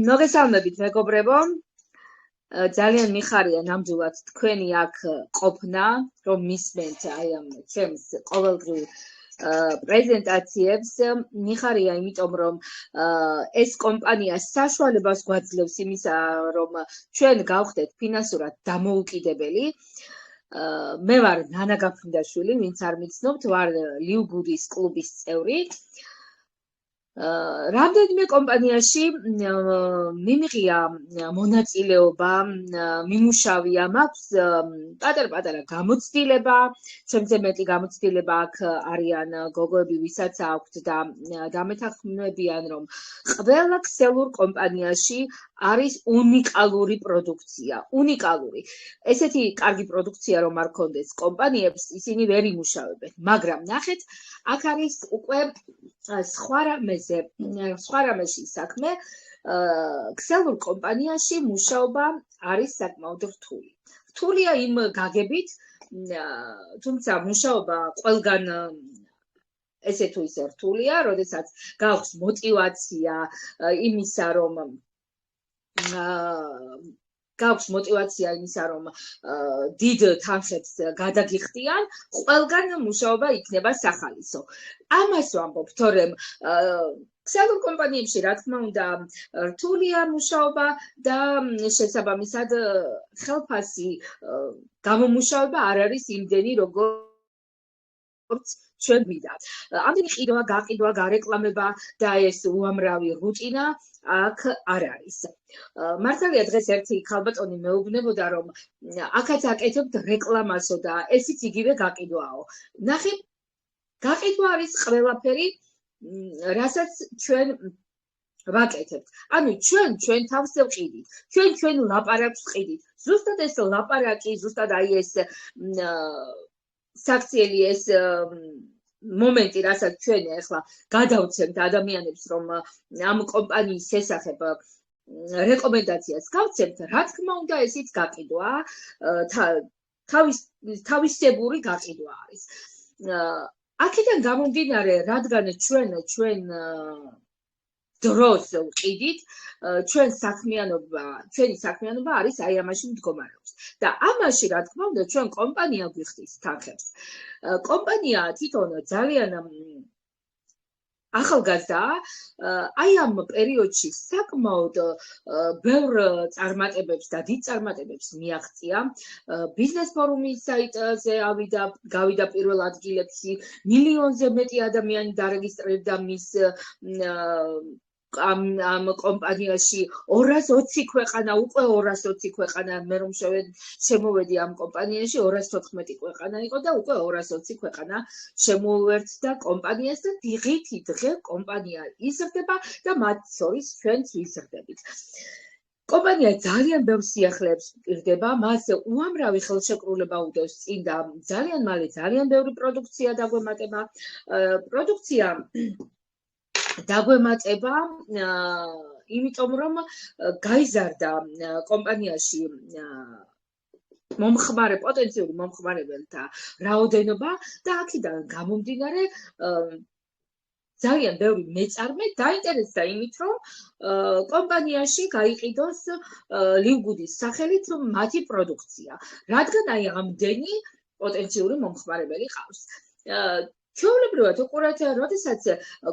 მოგესალმებით მეგობრებო. ძალიან მიხარია ნამდვილად თქვენი აქ ყოფნა, რომ მისმენთ აი ამ ჩემს ყოველდღიურ პრეზენტაციებს. მიხარია იმიტომ, რომ ეს კომპანია საშუალებას გვაძლევს იმისა, რომ ჩვენ გავხდეთ ფინანსურად დამოუკიდებელი. მე ვარ ნანა გაფრინდაშვილი, ვინც არ მიცნობთ, ვარ ლიუგუდის კლუბის წევრი. რამდენიმე კომპანიაში მიმიღია მონაწილეობა, მიმუშავია, მაქვს პატარ-პატარა გამოცდილება, ჩემზე მეტი გამოცდილება აქ არიან გოგოები, ვისაც აქვთ და დამეთანხმებიან, რომ ყველა ქსელურ კომპანიაში არის უნიკალური პროდუქცია, უნიკალური. ესეთი კარგი პროდუქცია რომ არ ქონდეს კომპანიებს, ისინი ვერ იმუშავებენ, მაგრამ ნახეთ, აქ არის უკვე სხვა რამეში საქმე. ქსელურ კომპანიაში მუშაობა არის საკმაოდ რთული. რთულია იმ გაგებით, თუმცა მუშაობა ყველგან ესე თუ ისე რთულია, როდესაც გაქვს мотивация იმისა, რომ გაქვს мотивация იმისა, რომ დიდ თანხებს გადაგიხდიან, ყველგან მუშაობა იქნება სახალისო. ამას ვამბობ, თორემ ქსელურ კომპანიებში, რა თქმა უნდა, რთულია მუშაობა და შესაბამისად ხელფასი გამომუშავება არ არის იმდენი, როგორც ჩვენ გვინდა. ამდენი ყიდვა, გაყიდვა, გარეკლამება და ეს უამრავი რუტინა აქ არ არის. მართალია დღეს ერთი ქალბატონი მეუბნებოდა, რომ აქაც აკეთებთ რეკლამასო და ესიც იგივე გაყიდვაო. ნახე, გაყიდვა არის ყველაფერი, რასაც ჩვენ ვაკეთებთ. ანუ ჩვენ თავს ვყიდით, ჩვენ ლაპარაკს ვყიდით. ზუსტად ეს ლაპარაკი, ზუსტად აი ეს საქციელი ეს მომენტი, რასაც ჩვენ ახლა გადავცემთ ადამიანებს, რომ ამ კომპანიის შესახებ რეკომენდაციას გავცემთ, რა თქმა უნდა, ესიც გაყიდვა, თავისებური გაყიდვა არის. აქედან გამომდინარე, რადგან ჩვენ დროს ვყიდით, ჩვენი საქმიანობა არის აი ამაში მდგომარეობს. და ამაში, რა თქმა უნდა, ჩვენ კომპანია გვიხდის თანხებს. კომპანია თვითონ ძალიან ახალგაზრდაა, აი ამ პერიოდში საკმაოდ ბევრ წარმატებებს და დიდ წარმატებებს მიაღწია. ბიზნეს ფორუმის საიტზე გავიდა პირველ ადგილებში, მილიონზე მეტი ადამიანი დარეგისტრირდა მის ამ კომპანიაში 220 ქვეყანა, უკვე 220 ქვეყანა, მე რომ შემოვედი ამ კომპანიაში 214 ქვეყანა იყო და უკვე 220 ქვეყანა შემოვერთდა კომპანიას და დღითი დღე კომპანია იზრდება და მათ შორის ჩვენც ვიზრდებით. კომპანია ძალიან ბევრ სიახლეებს პირდება, მას უამრავი ხელშეკრულება უდევს წინ და ძალიან მალე ძალიან ბევრი პროდუქცია დაგვემატება. პროდუქცია დაგვემატება, იმიტომ რომ გაიზარდა კომპანიაში პოტენციური მომხმარებელთა რაოდენობა და აქედან გამომდინარე ძალიან ბევრი მეწარმე დაინტერესდა იმით, რომ კომპანიაში გაიყიდოს ლიუგუდის სახელით მათი პროდუქცია, რადგან აი ამდენი პოტენციური მომხმარებელი ყავს. ჩვეულებრივად უყურეთ, როდესაც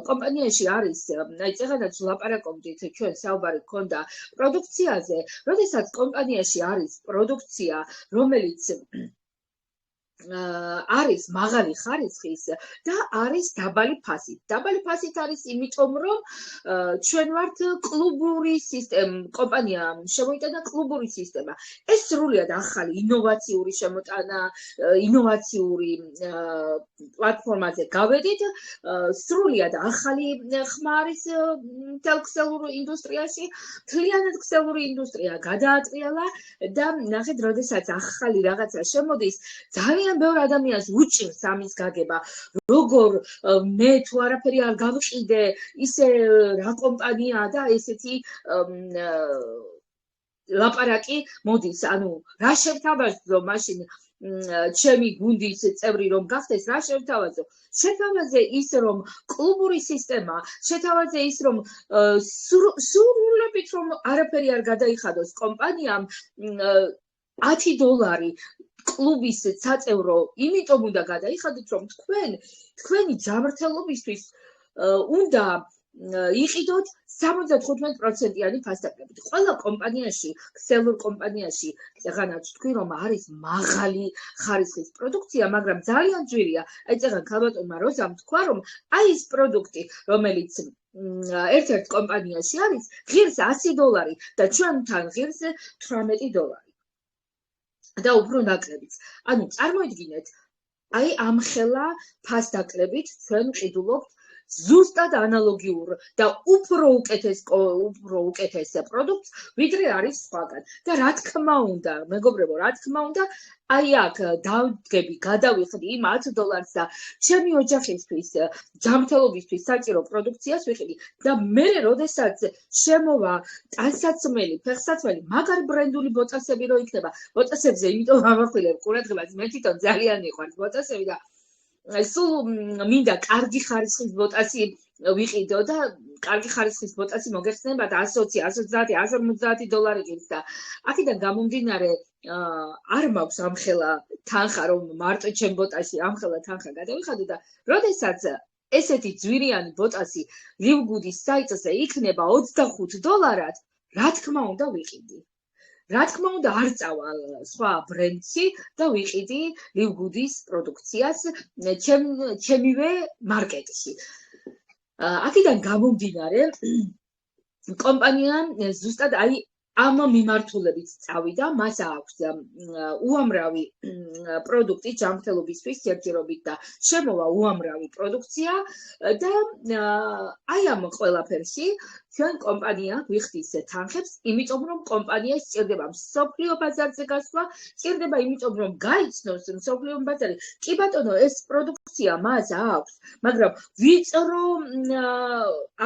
კომპანიაში არის, აი წეგანაც ვლაპარაკობდით, ჩვენ საუბარი გქონდა პროდუქციაზე, როდესაც კომპანიაში არის პროდუქცია, რომელიც არის მაღალი ხარისხის და არის დაბალი ფასით. დაბალი ფასით არის იმიტომ, რომ ჩვენ ვართ კლუბური სისტემა, კომპანია შემოიტანა კლუბური სისტემა. ეს სრულიად ახალი ინოვაციური შემოტანა, ინოვაციური პლატფორმაზე გავედით, სრულიად ახალი ხმა არის მთელ ქსელურ ინდუსტრიაში, მთლიანად ქსელური ინდუსტრია გადაატრიალა და ნახეთ, როდესაც ახალი რაღაცა შემოდის, ძალიან ბევრ ადამიანს უჭირს ამის გაგება, როგორ მე თუ არაფერი არ გავყიდე, ისე რა კომპანიაა და ესეთი ლაპარაკი მოდის, ანუ რა შევთავაზო მაშინ ჩემი გუნდის წევრი რომ გახდეს, რა შევთავაზო? შეთავაზე ის, რომ კლუბური სისტემა, შეთავაზე ის, რომ სრულებით რომ არაფერი არ გადაიხადოს კომპანიამ $10 კლუბის საწევრო, იმიტომ უნდა გადაიხადოთ, რომ თქვენი ჯანმრთელობისთვის უნდა იყიდოთ 75%-იანი ფასდაკლებით. ყველა კომპანიაში, ქსელურ კომპანიაში, წეღანაც თქვი, რომ არის მაღალი ხარისხის პროდუქცია, მაგრამ ძალიან ძვირია. აი წეღან ქალბატონმა როზამ თქვა, რომ აი ეს პროდუქტი, რომელიც ერთ-ერთ კომპანიაში არის, ღირს $100 და ჩვენთან ღირს $18. და უფრო ნაკლებიც. ანუ წარმოიდგინეთ, აი ამხელა ფასდაკლებით ჩვენ ყიდულობთ ზუსტად ანალოგიურ და უფრო უკეთეს პროდუქტს, ვიდრე არის სხვაგან. და რა თქმა უნდა, მეგობრებო, რა თქმა უნდა, აი აქ დავდგები, გადავიხდი იმ $10 და ჩემი ოჯახისთვის, ჯანმრთელობისთვის საჭირო პროდუქციას ვიყიდი და მე როდესაც შემოვა ტანსაცმელი, ფეხსაცმელი, მაგარი ბრენდული ბოწასები რო იქნება, ბოწასებზე იმიტომ ამახვილებ ყურადღებას, მე თვითონ ძალიან მიყვარს ბოწასები და სულ მინდა კარგი ხარისხის ბოტასი ვიყიდო და კარგი ხარისხის ბოტასი მოგეხსნება და 120, 130, $150 ღირს და აქედან გამომდინარე არ მაქვს ამხელა თანხა რომ მარტო ჩემ ბოტაში ამხელა თანხა გადავიხადო და როდესაც ესეთი ძვირიანი ბოტასი ლივგუდის საიტზე იქნება $25, რა თქმა უნდა ვიყიდი. რა თქმა უნდა არ წავალ სხვა ბრენდში და ვიყიდი ლივგუდის პროდუქციას ჩემივე მარკეტში. აქედან გამომდინარე კომპანია ზუსტად აი ამ მიმართულებით წავიდა, მას აქვს უამრავი პროდუქტი ჯანმრთელობისთვის ჯერჯერობით და შემოვა უამრავი პროდუქცია და აი ამ ყველაფერში ჩვენ კომპანია გვიხდის თანხებს, იმიტომ რომ კომპანია სჭირდება მსოფლიო ბაზარზე გასვლა, სჭირდება იმიტომ რომ გაიცნოს მსოფლიო ბაზარი. კი ბატონო, ეს პროდუქცია მას აქვს, მაგრამ ვიწრო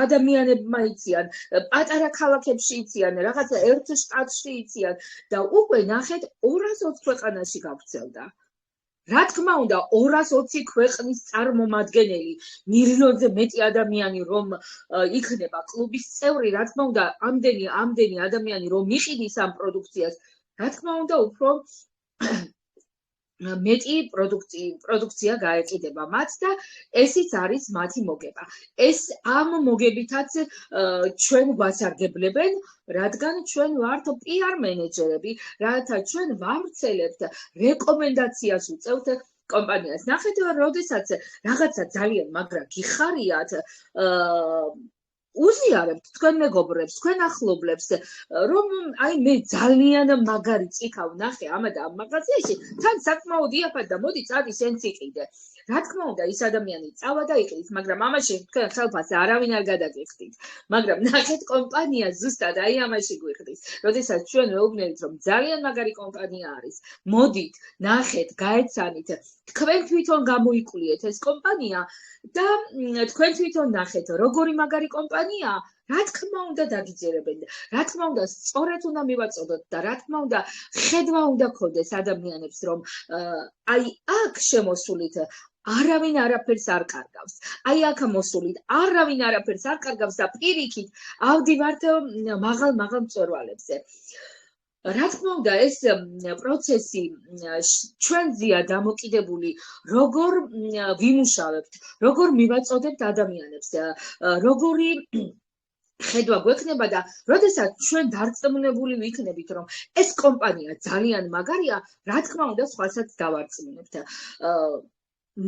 ადამიანებმა იციან, პატარა ქალაქებში იციან, რაღაცა ერთ შტატში იციან და უკვე ნახეთ 220 ქვეყანაში გავრცელდა. რა თქმა უნდა, 220 ქვეყნის წარმომადგენელი, მილიონზე მეტი ადამიანი რომ იქნება კლუბის წევრი, რა თქმა უნდა, ამდენი ადამიანი რომ იყიდის ამ პროდუქციას, რა თქმა უნდა, უფრო მეტი პროდუქცია გაეყიდება მათ და ესიც არის მათი მოგება. ეს ამ მოგებითაც ჩვენ გვასარგებლებენ, რადგან ჩვენ ვართ PR მენეჯერები, რათა ჩვენ ვავრცელებთ რეკომენდაციას უწევთ კომპანიას. ნახეთ, როდესაც რაღაცა ძალიან მაგრა გიხარიათ, უზიარებთ თქვენ მეგობრებს, თქვენ ახლობლებს, რომ აი მე ძალიან მაგარი წიქა ვნახე ამ და ამ მაღაზიაში, თან საკმაოდ იაფად და მოდი წადი შენც იყიდე. რა თქმა უნდა, ის ადამიანი წავა და იყიდის, მაგრამ ამაში თქვენ ხელფას არავინ არ გადაგიხდით. მაგრამ ნახეთ, კომპანია ზუსტად აი ამაში გვიხდის. როდესაც ჩვენ ვეუბნებით, რომ ძალიან მაგარი კომპანია არის, მოდით, ნახეთ, გაეცანით, თქვენ თვითონ გამოიკულიეთ ეს კომპანია და თქვენ თვითონ ნახეთ, როგორი მაგარი კომპანია, რა თქმა უნდა დაგიჯერებენ. რა თქმა უნდა, სწორედ უნდა მივაწოდოთ და რა თქმა უნდა, ხედვა უნდა გქონდეს ადამიანებს, რომ აი აქ შემოსულით არავინ არაფერს არ კარგავს. აი აქ მოსულით არავინ არაფერს არ კარგავს და პირიქით ავდივართ მაღალ მწვერვალებზე. რა თქმა უნდა, ეს პროცესი ჩვენზეა დამოკიდებული, როგორ ვიმუშავებთ, როგორ მივაწოდებთ ადამიანებს, როგორი ხედვა გვექნება და როდესაც ჩვენ დარწმუნებული ვიქნებით, რომ ეს კომპანია ძალიან მაგარია, რა თქმა უნდა, სხვასაც დავარწმუნებთ.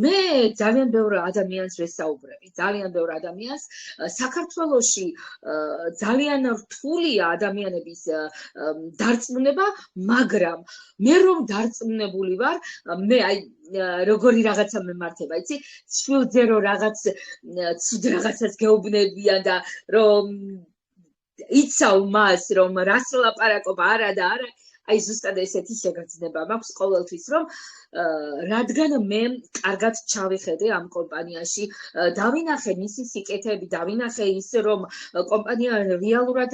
მე ძალიან ბევრ ადამიანს ვესაუბრები, ძალიან ბევრ ადამიანს საქართველოში ძალიან რთულია ადამიანების დარწმუნება, მაგრამ მე რომ დარწმუნებული ვარ, მე აი როგორი რაღაცა მემართება, იცი, შვილზე რომ რაღაც ცუდ რაღაცას გეუბნებიან და რომ იცავ მას, რომ რას ლაპარაკობ, არა და არა, აი ზუსტად ესეთი შეგრძნება მაქვს ყოველთვის, რომ რადგან მე კარგად ჩავიხედე ამ კომპანიაში, დავინახე მისი სიკეთეები, დავინახე ის, რომ კომპანია რეალურად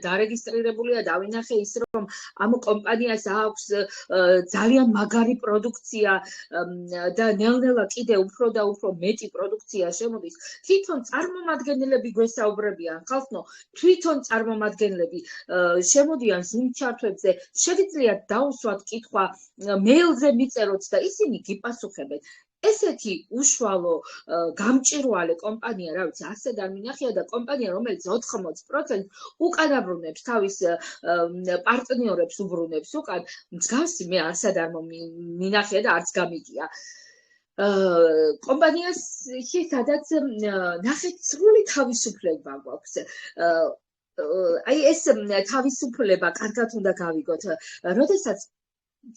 დარეგისტრირებულია, დავინახე ის, რომ ამ კომპანიას აქვს ძალიან მაგარი პროდუქცია და ნელ-ნელა კიდე უფრო და უფრო მეტი პროდუქცია შემოდის. თვითონ წარმომადგენლები გვესაუბრებიან, ხალხო, თვითონ წარმომადგენლები შემოდიან Zoom ჩართვებზე, შეგიძლიათ დაუსვათ კითხვა, მეილზე მიწეროთ და ისინი გიპასუხებენ. ესეთი უშუალო გამჭირვალე კომპანია, რა ვიცი, ასეთ არ მინახია და კომპანია, რომელიც 80% უკან აბრუნებს თავის პარტნიორებს უბრუნებს უკან, მსგავსი მე არსად არ მინახია და არც გამიგია. კომპანიას სადაც ნახეთ სრული თავისუფლება გვაქვს. აი ეს თავისუფლება კარგად უნდა გავიგოთ, როდესაც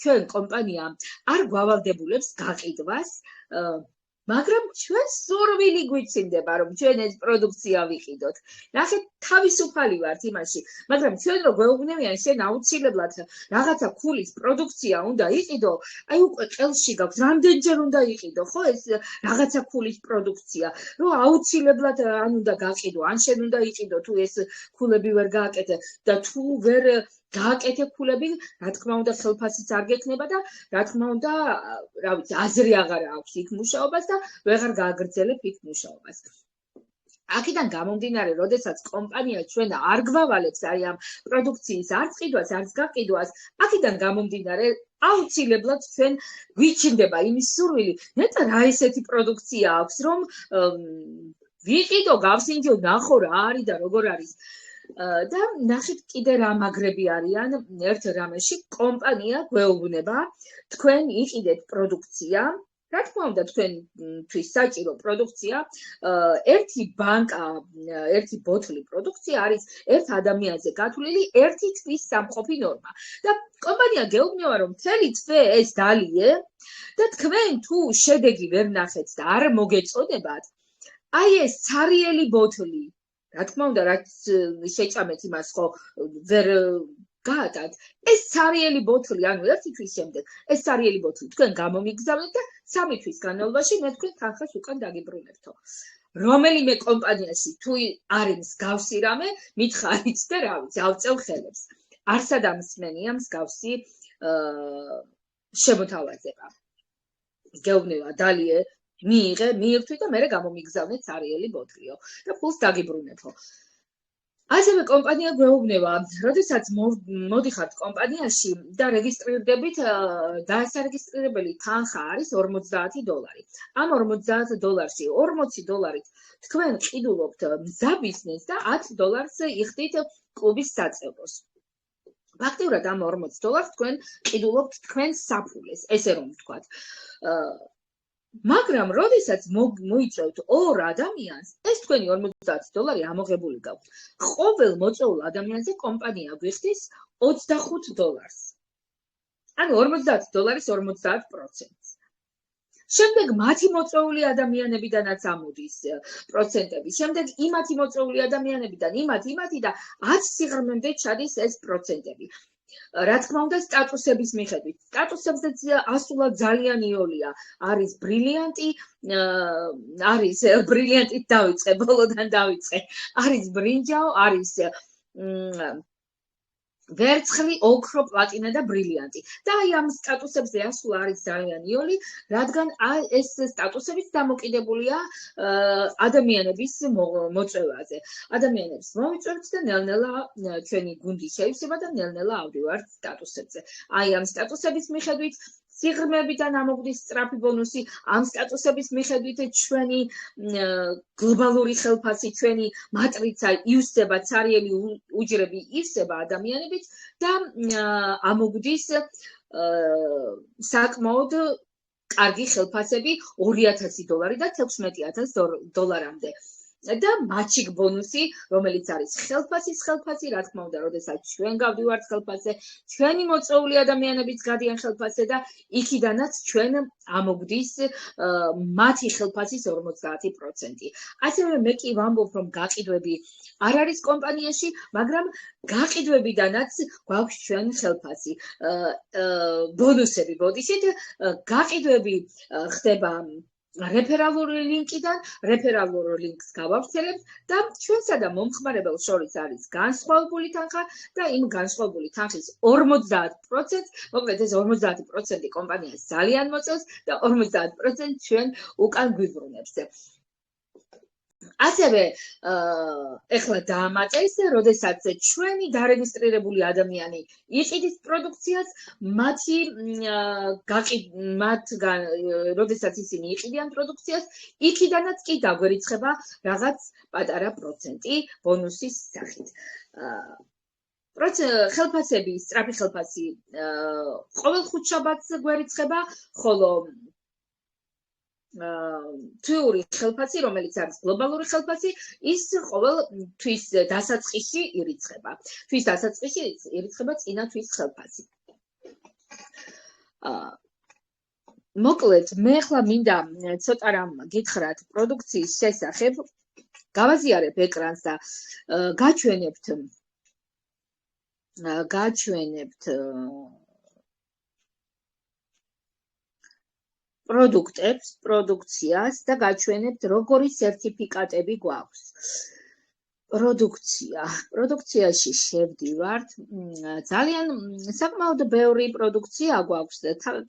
ჩვენ კომპანია არ გვავალდებულებს გაყიდვას, მაგრამ ჩვენ სურვილი გვიცინდება, რომ ჩვენ ეს პროდუქცია ვიყიდოთ. ნახეთ, თავისუფალი ვართ იმაში, მაგრამ ჩვენ რო გვეუბნებიან, შენ აუცილებლად რაღაცა ქულის პროდუქცია უნდა იყიდო, აი უკვე ყელში გაქვს, რამდენჯერ უნდა იყიდო, ხო, ეს რაღაცა ქულის პროდუქცია, რომ აუცილებლად ან უნდა გაყიდო, ან შენ უნდა იყიდო, თუ ეს ქულები ვერ გააკეთე და თუ ვერ გააკეთე ქულები, რა თქმა უნდა, ხელფასიც არ გექნება და რა თქმა უნდა, რა ვიცი, აზრი აღარ აქვს იქ მუშაობას და ვეღარ გააგრძელებ იქ მუშაობას. აქედან გამომდინარე, როდესაც კომპანია ჩვენ არ გვავალებს აი ამ პროდუქციის არც ყიდვას, არც გაყიდვას, აქედან გამომდინარე, აუცილებლად ჩვენ გვიჩნდება იმის სურვილი, ნეტა რა ესეთი პროდუქცია აქვს, რომ ვიყიდო, გავსინჯო, ნახო რა არის და როგორ არის. და ნახეთ კიდე რა მაგრები არიან ერთ რამეში, კომპანია გვეუბნება, თქვენ იყიდეთ პროდუქცია, რა თქმა უნდა, თქვენთვის საჭირო პროდუქცია, ერთი ბანკა, ერთი ბოთლი პროდუქცია არის ერთ ადამიანზე გათვლილი 1 თვის სამყოფი ნორმა. და კომპანია გეუბნება, რომ მთელი თვე ეს დალიე და თქვენ თუ შედეგი ვერ ნახეთ და არ მოგეწოდებათ, აი ეს ცარიელი ბოთლი, რა თქმა უნდა, რაც შეჭამეთ იმას ხო ვერ გაატარეთ. ეს ცარიელი ბოთლი, ანუ 1 თვის შემდეგ, ეს ცარიელი ბოთლი თქვენ გამომიგზავნეთ და 3 თვის განმავლობაში მე თქვენ თანხას უკან დაგიბრუნებთო. რომელიმე კომპანიაში თუ არის მსგავსი რამე, მითხარით და რა ვიცი, ავწევ ხელებს. არსად ამსმენია მსგავსი შემოთავაზება. გეუბნება, დალიე მიიღე, მიირთვი და მერე გამომიგზავნე ცარიელი ბოთლიო და ფულს დაგიბრუნებო. ასევე კომპანია გვეუბნება, როდესაც მოდიხართ კომპანიაში და რეგისტრირდებით, დასარეგისტრირებელი თანხა არის $40. ამ $40-ში $40 თქვენ ყიდულობთ მზა ბიზნესს და $10 იხდით კლუბის საწევროს. ფაქტიურად ამ $40 თქვენ ყიდულობთ თქვენ საფულეს, ესე რომ ვთქვათ. მაგრამ როდესაც მოიწევთ ორ ადამიანს, ეს თქვენი $40 ამოღებული გაქვთ. ყოველ მოწეულ ადამიანზე კომპანია გვიხდის $25. ანუ $40-ის 50%. შემდეგ მათი მოწეული ადამიანებიდანაც ამოდის პროცენტები. შემდეგ იმათი მოწეული ადამიანებიდან, იმათი და 10 სიღრმემდე ჩადის ეს პროცენტები. რა თქმა უნდა, სტატუსების მიხედვით. სტატუსებზეც ასულა ძალიან იოლია. არის ბრილიანტი, არის ბრილიანტით დავიწყე, ბოლოდან დავიწყე. არის ბრინჯაო, არის ვერცხლი, ოქრო, პლატინა და ბრილიანტი. და აი ამ სტატუსებზე ასვლა არის ძალიან იოლი, რადგან ეს სტატუსებიც დამოკიდებულია ადამიანების მოწვევაზე. ადამიანებს მოვიწევთ და ნელ-ნელა ჩვენი გუნდი შეივსება და ნელ-ნელა ავდივართ სტატუსებზე. აი ამ სტატუსების მიხედვით სიღრმეებიდან ამოგვდის სწრაფი ბონუსი, ამ სტატუსების მიხედვით ჩვენი გლობალური ხელფასი, ჩვენი მატრიცა ივსება, цаრიელი უჯრები ივსება ადამიანებით და ამოგვდის საკმაოდ კარგი ხელფასები $2000 და $16000 დოლარამდე. და მაჩიკ ბონუსი, რომელიც არის ხელფასის ხელფასი, რა თქმა უნდა, როდესაც ჩვენ გავდივართ ხელფასზე, ჩვენი მოწვეული ადამიანებიც გადიან ხელფასზე და იქიდანაც ჩვენ ამოგდის მათი ხელფასის 50%. ასევე მე კი ვამბობ, რომ გაყიდვები არ არის კომპანიაში, მაგრამ გაყიდვებიდანაც გვაქვს ჩვენ ხელფასი. ბონუსები ბოდიშით, გაყიდვები ხდება რეფერალური ლინკიდან, რეფერალურ ლინკს გავავრცელებთ და ჩვენსა და მომხმარებელს შორის არის განსხვავებული თანხა და იმ განსხვავებული თანხის 50%, მოკლედ ეს 50% კომპანიას ძალიან მოწევს და 50% ჩვენ უკან გვიბრუნებს. ასევე ეხლა დაამატეს, როდესაც ჩვენი დარეგისტრირებული ადამიანი იყიდის პროდუქციას, როდესაც ისინი იყიდიან პროდუქციას, იქიდანაც კი დაგვერიცხება რაღაც პატარა პროცენტი ბონუსის სახით. ხელფასები, სწრაფი ხელფასი ყოველ ხუთშაბათს გვერიცხება, ხოლო თვიური ხელფასი, რომელიც არის გლობალური ხელფასი, ის ყოველ თვის დასაწყისში ირიცხება. თვის დასაწყისში ირიცხება წინა თვის ხელფასი. მოკლედ, მე ახლა მინდა ცოტა რამ გითხრათ პროდუქციის შესახებ. გავაზიარებ ეკრანს და გაჩვენებთ პროდუქტებს, პროდუქციას და გაჩვენებთ როგორი სერტიფიკატები გვაქვს. პროდუქციაში შევდივართ. ძალიან საკმაოდ ბევრი პროდუქცია გვაქვს.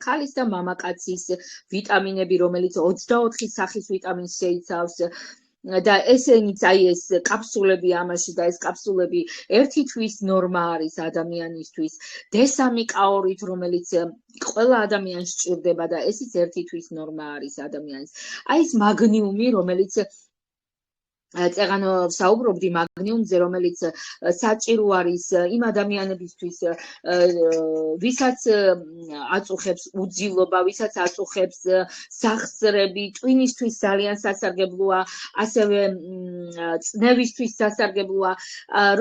ქალის და მამაკაცის ვიტამინები, რომელიც 24 სახის ვიტამინს შეიცავს. და ესენიც ეს კაფსულები ამაში და ეს კაფსულები 1 თვის ნორმა არის ადამიანისთვის. D3 კაორით, რომელიც ყველა ადამიანს სჭირდება და ესიც 1 თვის ნორმა არის ადამიანის. ეს მაგნიუმი, რომელიც წეღანო საუბრობდი მაგნიუმზე, რომელიც საჭირო არის იმ ადამიანებისთვის, ვისაც აწუხებს უძილობა, ვისაც აწუხებს სახსრები, ტვინისთვის ძალიან სასარგებლოა, ასევე წნევისთვის სასარგებლოა.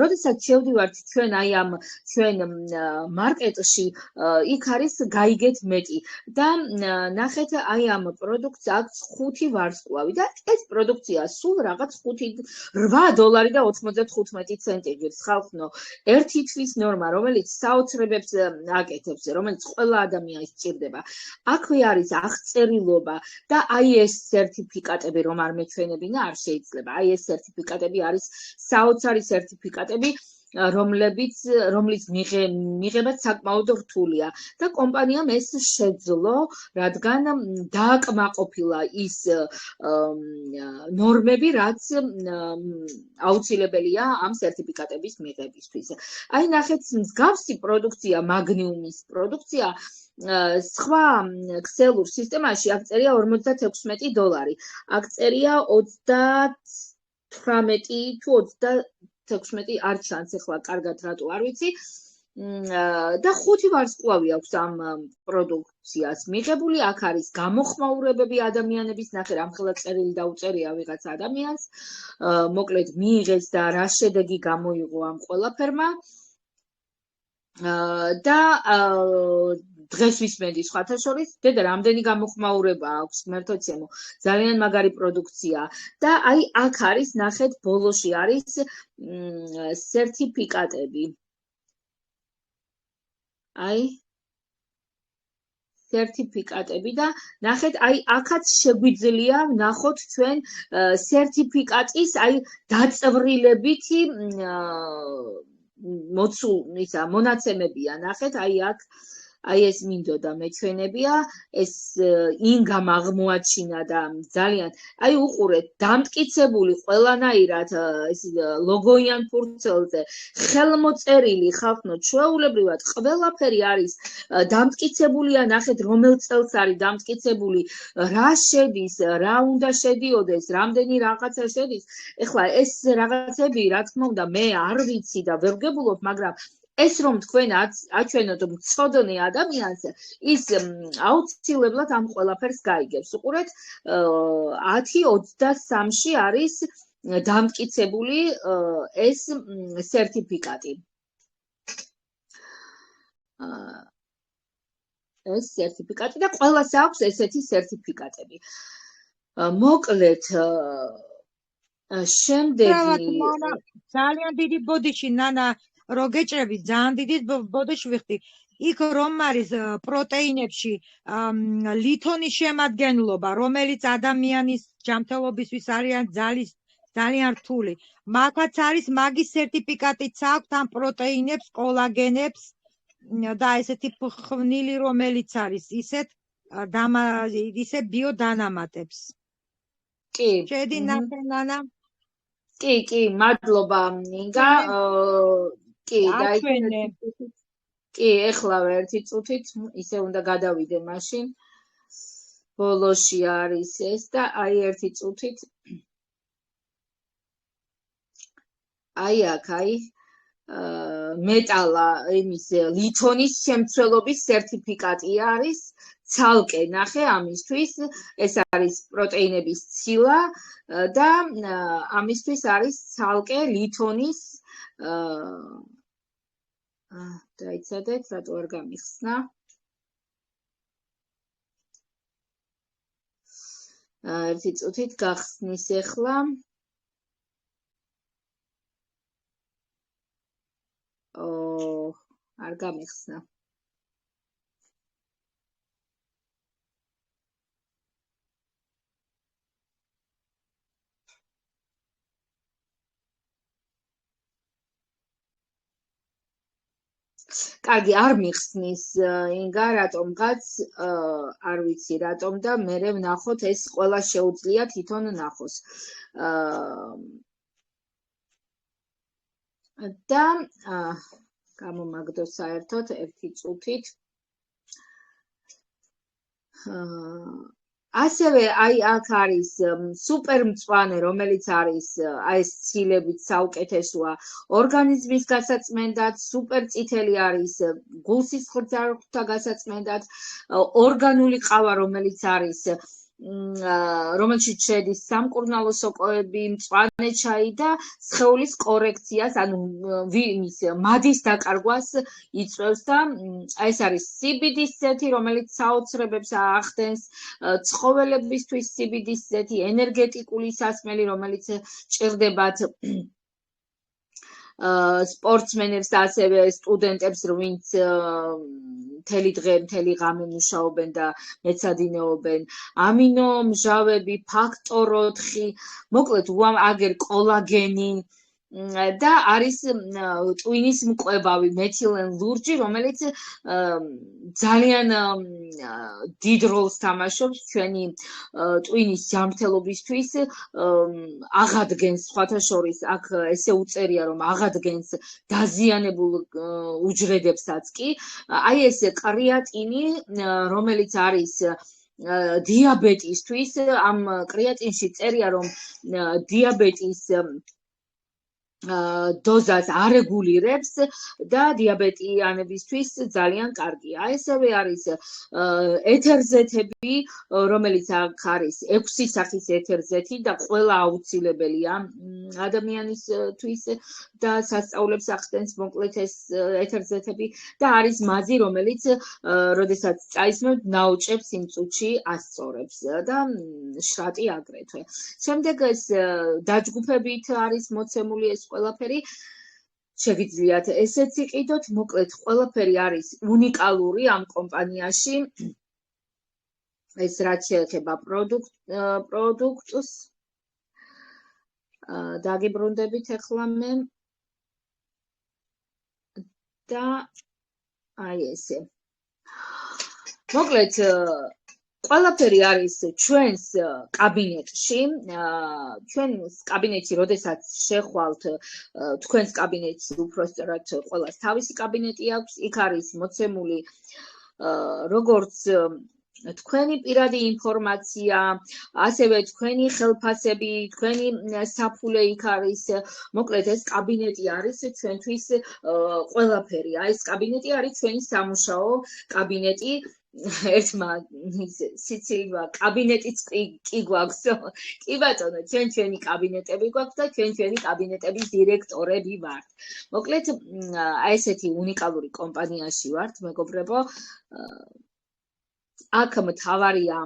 როდესაც შევდივართ ჩვენ ამ ჩვენ მარკეტში, იქ არის გაიგეთ მეტი და ნახეთ ამ პროდუქტს აქვს 5 ვარსკვლავი და ეს პროდუქცია სულ რაღაც $5.95 ღირს ხალხო. 1 თვის ნორმა, რომელიც საოცრებებს აკეთებს, რომელიც ყველა ადამიანს სჭირდება. აქვე არის აღწერილობა და ეს სერტიფიკატები რომ არ მეჩვენებინა არ შეიძლება. ეს სერტიფიკატები არის საოცარი სერტიფიკატები, რომლის მიღებაც საკმაოდ რთულია და კომპანიამ ეს შეძლო, რადგან დააკმაყოფილა ის ნორმები, რაც აუცილებელია ამ სერტიფიკატების მიღებისთვის. ნახეთ, მსგავსი პროდუქცია, მაგნიუმის პროდუქცია სხვა ქსელურ სისტემაში აქ წერია $56. აქ წერია 38 თუ 16 არ ჩანს ახლა კარგად რატო არ ვიცი. და 5 ვარსკვლავი აქვს ამ პროდუქციას მიღებული. აქ არის გამოხმაურებები ადამიანების, ნახე რამხელა წერილი დაუწერია ვიღაც ადამიანს, მოკლედ მიიღეს და რა შედეგი გამოიღო ამ ყველაფერმა. და დღეს ვისმენდი სხვათა შორის, დედა რამდენი გამოხმაურება აქვს, მერთოცემო, ძალიან მაგარი პროდუქცია და აქ არის, ნახეთ, ბოლოში არის სერტიფიკატები. სერტიფიკატები და ნახეთ, აქაც შეგვიძლია ვნახოთ ჩვენ სერტიფიკატის დაწვრილებითი მონაცემებია. ნახეთ, აქ ეს მინდოდა მეჩვენებია, ეს ინგამ აღმოაჩინა და ძალიან უყურეთ, დამტკიცებული ყველანაირად ეს ლოგოიან ფურცელზე, ხელმოწერილი ხალხო, ჩვეულებრივად ყველაფერი არის დამტკიცებულია. ნახეთ, რომელ წელს არის დამტკიცებული, რა შედის, რა უნდა შედიოდეს, რამდენი რაღაცა შედის. ეხლა ეს რაღაცები, რა თქმა უნდა, მე არ ვიცი და ვერ ვგებულობ, მაგრამ ეს რომ თქვენ აჩვენოთ მწოდნე ადამიანს, ის აუცილებლად ამ ყველაფერს გაიგებს. უყურეთ, 10:23-ში არის დამტკიცებული ეს სერტიფიკატი. ეს სერტიფიკატი და ყველას აქვს ესეთი სერტიფიკატები. მოკლედ შემდეგი ძალიან დიდი ბოდიში ნანა რო გეჭრები ძალიან დიდი ბოდიში ვიხდი იქ რომ არის პროტეინებში ლითონის შემადგენლობა რომელიც ადამიანის ჯანმრთელობისთვის არიან ძალიან რთული მაგაც არის მაგის სერტიფიკატიც აქვს ამ პროტეინებს კოლაგენებს და ესეთი ხვნილი რომელიც არის ისეთ ბიოდანამატებს კი შედი ნანა კი მადლობა ნინგა კი დაიწყე კი ეხლა ერთი წუთით ისე უნდა გადავიდე მაშინ ბოლოში არის ეს და აი ერთი წუთით აი აქ აი მეტალა იმის ლითონის შემცველობის სერტიფიკატი არის ცალკე ნახე ამისთვის ეს არის პროტეინების ცილა და ამისთვის არის ცალკე ლითონის დაიცადეთ რატო არ გამიხსნა ერთი წუთით გახსნის ახლა არ გამიხსნა კარგი არ მიხსნის ინგა რატომღაც არ ვიცი რატომ და მე ვნახოთ ეს ყველა შეუძლია თვითონ ნახოს და გამომაგდო საერთოდ ერთი წუთით ასევე აი აქ არის სუპერმწვანე რომელიც არის აი ეს ცილებით საუკეთესოა ორგანიზმის გასაწმენდად სუპერწითელი არის გულსისხლძარღვთა გასაწმენდად ორგანული ყავა რომელიც არის რომელშიც შედის სამკურნალო სოკოები, მწვანე ჩაი და სხეულის კორექციას, ანუ ვიმის მადის დაკარგვას იწვევს და ეს არის CBD-ის ზეთი, რომელიც საოცრებებს ახდენს, ცხოველებისთვის CBD-ის ზეთი, ენერგეტიკული სასმელი, რომელიც ჭირდებათ სპორტსმენებს და ასევე სტუდენტებს, ვინც მთელი დღე, მთელი ღამე მუშაობენ და მეცადინეობენ, ამინო მჟავები, ფაქტორ 4, მოკლედ აგერ კოლაგენი და არის ტვინის მკვლევავი მეთილენ ლურჯი, რომელიც ძალიან დიდ როლს თამაშობს ჩვენი ტვინის ჯანმრთელობისთვის, აღადგენს სხვათა შორის, აქ ესე უწერია, რომ აღადგენს დაზიანებულ უჯრედებსაც კი, აი ეს კრეატინი, რომელიც არის დიაბეტისთვის, ამ კრეატინში წერია, რომ დიაბეტის დოზას არეგულირებს და დიაბეტიანებისთვის ძალიან კარგია. ესევე არის ეთერზეთები, რომელიც აქ არის 6 სახის ეთერზეთი და ყველა აუცილებელია ადამიანისთვის და სასწაულებს ახდენს მოკლედ ეს ეთერზეთები და არის მაზი, რომელიც როდესაც წაისმევთ ნაოჭებს იმ წუთში ასწორებს და შრატი აგრეთვე. შემდეგ ეს დაჯგუფებით არის მოცემული ეს ყველაფერი შეგიძლიათ ესეც იყიდოთ, მოკლედ ყველაფერი არის უნიკალური ამ კომპანიაში. ეს რაც შეეხება პროდუქტს დაგიბრუნდებით ახლა მე და აი ესე. მოკლედ ყველაფერი არის ჩვენს კაბინეტში. ჩვენს კაბინეტში, როდესაც შეხვალთ, თქვენს კაბინეტში უпроსტად ყველას თავისი კაბინეტი აქვს. იქ არის მოცემული როგორც თქვენი პირადი ინფორმაცია, ასევე თქვენი ხელფასები, თქვენი საფულე იქ არის. მოკლედ ეს კაბინეტი არის ჩვენთვის ყველაფერი. ეს კაბინეტი არის ჩვენი სამუშაო კაბინეტი. ერთმა სიცილვა კაბინეტიც კი გვაქვს. კი ბატონო, ჩვენი კაბინეტები გვაქვს და ჩვენი კაბინეტების დირექტორები ვართ. მოკლედ, აი ესეთი უნიკალური კომპანიაში ვართ, მეგობრებო. აქ მთავარია,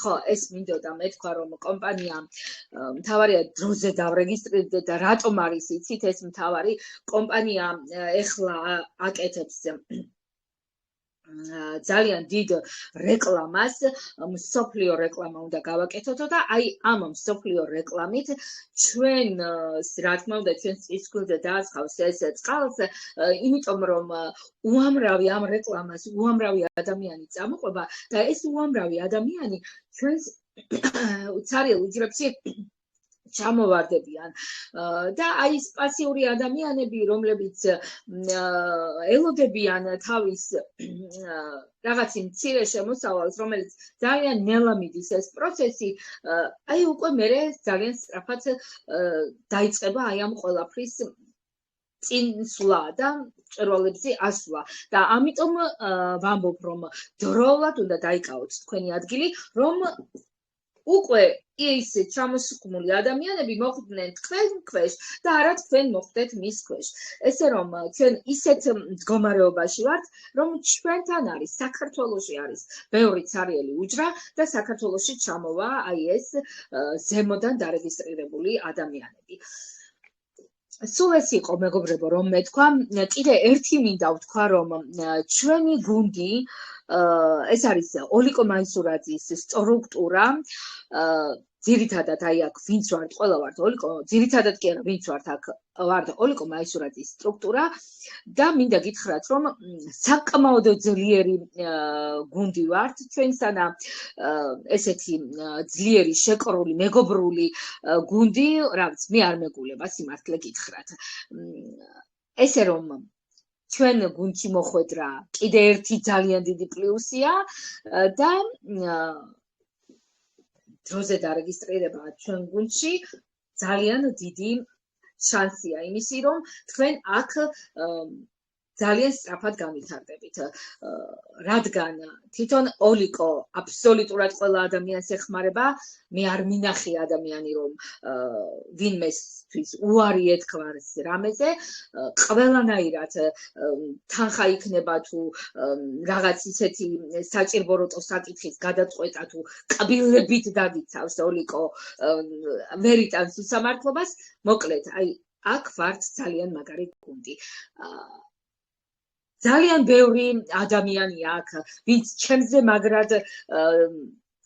ხო, ეს მინდოდა მეთქვა, რომ კომპანია მთავარია დროზე დავრეგისტრირდე და რატომ არის იცით ეს მთავარი კომპანია ეხლა აკეთებს ძალიან დიდ რეკლამას, მსოფლიო რეკლამა უნდა გავაკეთოთო და აი ამ მსოფლიო რეკლამით ჩვენს, რა თქმა უნდა, ჩვენს წისქვილზე დაასხავს ეს წყალს, იმიტომ რომ უამრავი ამ რეკლამას უამრავი ადამიანი წამოყვება და ეს უამრავი ადამიანი ჩვენს ცარიელ უჯრედში ჩამოვარდებიან და აი ეს პასიური ადამიანები, რომლებიც ელოდებიან თავის რაღაცი მცირე შემოსავალს, რომელიც ძალიან ნელა მიდის ეს პროცესი, აი უკვე მერე ძალიან სწრაფად დაიწყება აი ამ ყველაფრის წინსვლა და მწვერვალებზე ასვლა და ამიტომ ვამბობ, რომ დროულად უნდა დაიკავოთ თქვენი ადგილი, რომ უკვე ის ჩამოსუქმული ადამიანები მოხვდნენ თქვენ ქვეშ და არა თქვენ მოხვდეთ მის ქვეშ. ესე რომ ჩვენ ისეთ მდგომარეობაში ვართ, რომ ჩვენთან არის საქართველოში არის ბევრი ცარიელი უჯრა და საქართველოში ჩამოვა აი ეს ზემოდან დარეგისტრირებული ადამიანები. სულ ეს იყო, მეგობრებო, რომ მეთქვა. კიდე ერთი მინდა ვთქვა, რომ ჩვენი გუნდი ეს არის ოლიკო მაისურაძის სტრუქტურა, ძირითადად აი აქ ვინც ვართ, ყველა ვართ ოლიკო, ძირითადად კი არა, ვინც ვართ აქ ვართ ოლიკო მაისურაძის სტრუქტურა და მინდა გითხრათ, რომ საკმაოდ ძლიერი გუნდი ვართ ჩვენსანა, ესეთი ძლიერი შეკრული, მეგობრული გუნდი, რაც მე არ მეგულება სიმართლე გითხრათ. ესე რომ ჩვენ გუნდში მოხვედრა კიდე ერთი ძალიან დიდი პლუსია და დროზე დარეგისტრირება ჩვენ გუნდში ძალიან დიდი შანსია იმისი, რომ თქვენ აქ ძალიან სწრაფად გავითარდებით, რადგან თვითონ ოლიკო აბსოლუტურად ყველა ადამიანს ეხმარება, მე არ მინახე ადამიანი, რომ ვინმესთვის უარი ეთქვას რამეზე, ყველანაირად თანხა იქნება თუ რაღაც ისეთი საჭირბოროტო საკითხის გადაწყვეტა თუ კბილებით დაგიცავს ოლიკო ვერ იტანს უსამართლობას, მოკლედ, აი აქ ვართ ძალიან მაგარი გუნდი. ძალიან ბევრი ადამიანია აქ, ვინც ჩემზე მაგრად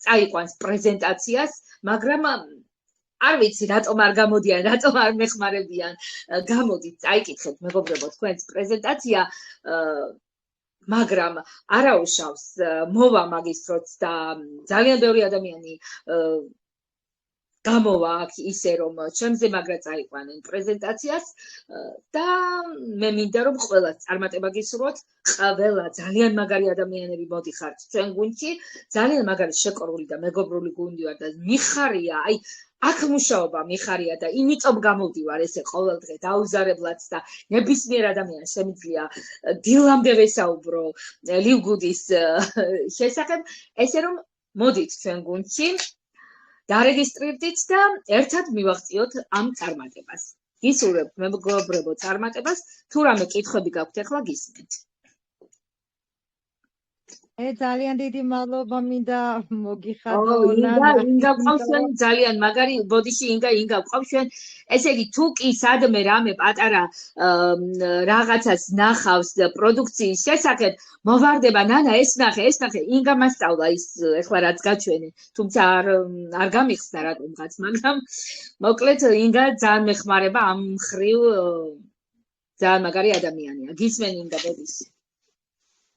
წაიყვანს პრეზენტაციას, მაგრამ არ ვიცი, რატომ არ გამოდიან, რატომ არ მეხმარებიან. გამოდით, წაიკითხეთ, მეგობრებო, თქვენს პრეზენტაცია, მაგრამ არაუშავს, მოვა მაგის დროც და ძალიან ბევრი ადამიანი გამოვა აქ ისე, რომ ჩემზე მაგრად წაიყვანენ პრეზენტაციას და მე მინდა, რომ ყველას წარმატება გისურვოთ, ყველა ძალიან მაგარი ადამიანები მოდიხართ ჩვენ გუნდში, ძალიან მაგარი შეკრული და მეგობრული გუნდი ვარ და მიხარია, აი აქ მუშაობა მიხარია და იმიტომ გამოვდივარ ესე ყოველდღე დაუზარებლად და ნებისმიერ ადამიანს შემიძლია დილამდე ვესაუბრო ლივგუდის შესახებ, ესე რომ მოდით ჩვენ გუნდში დარეგისტრირდით და ერთად მივაღწიოთ ამ წარმატებას. გისურვებთ, მეგობრებო, წარმატებას, თუ რამე კითხვები გაქვთ, ახლა გისმენთ. ძალიან დიდი მადლობა მინდა მოგიხადო ინგა ყავს ჩვენ ძალიან მაგარი ბოდიში ინგა ყავს ჩვენ ესე იგი თუ კი სადმე რამე პატარა რაღაცას ნახავს პროდუქციის შესახებ მოვარდება ნანა ეს ნახე ინგა მასწავლა ის ეხლა რაც გაჩვენე თუმცა არ გამიხსნა რატომღაც მაგრამ მოკლედ ინგა ძალიან მეხმარება ამ ხრივ ძალიან მაგარი ადამიანია გისმენ ინგა ბოდიში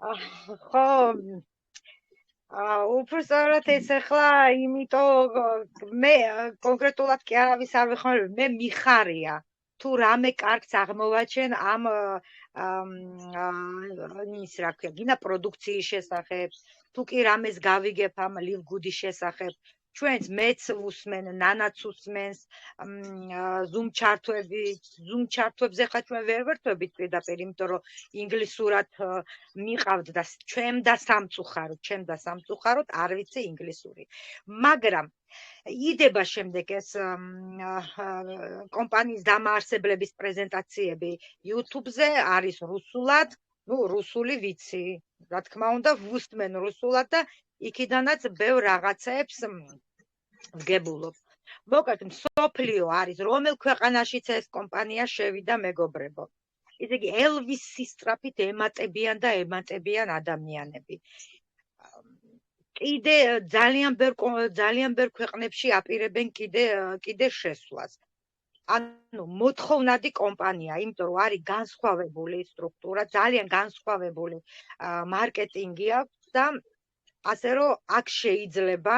ხო უბრალოდ ეს ახლა იმიტომ მე კონკრეტულად კი არავის არ ვეხმარებ მე მიხარია თუ რამე კარგს აღმოვაჩენ ამ ის რა ქვია გინა პროდუქციის შესახებ თუ კი რამეს გავიგებ ამ ლივგუდის შესახებ ჩვენც მეც უსმენ, ნანაც უსმენს, Zoom ჩართვებზე ხა ჩვენ ვერ ვერთვებით პირდაპირ, იმიტომ რომ ინგლისურად მიყავთ და ჩემ და სამწუხაროდ არ ვიცი ინგლისური. მაგრამ იდება შემდეგ ეს კომპანიის დამაარსებლების პრეზენტაციები YouTube-ზე არის რუსულად, რუსული ვიცი, რა თქმა უნდა, ვუსმენ რუსულად და იქიდანაც ბევრ რაღაცებს ვგებულობ. მოკლედ, მსოფლიო არის, რომელ ქვეყანაშიც ეს კომპანია შევიდა, მეგობრებო. ისე იგი ელვის სისწრაფით ემატებიან ადამიანები. კიდე ძალიან ბევრ ქვეყნებში აპირებენ კიდე შესვლას. ანუ მოთხოვნადი კომპანია, იმიტომ რომ არის განსხვავებული სტრუქტურა, ძალიან განსხვავებული მარკეტინგი აქვს და ასე რომ აქ შეიძლება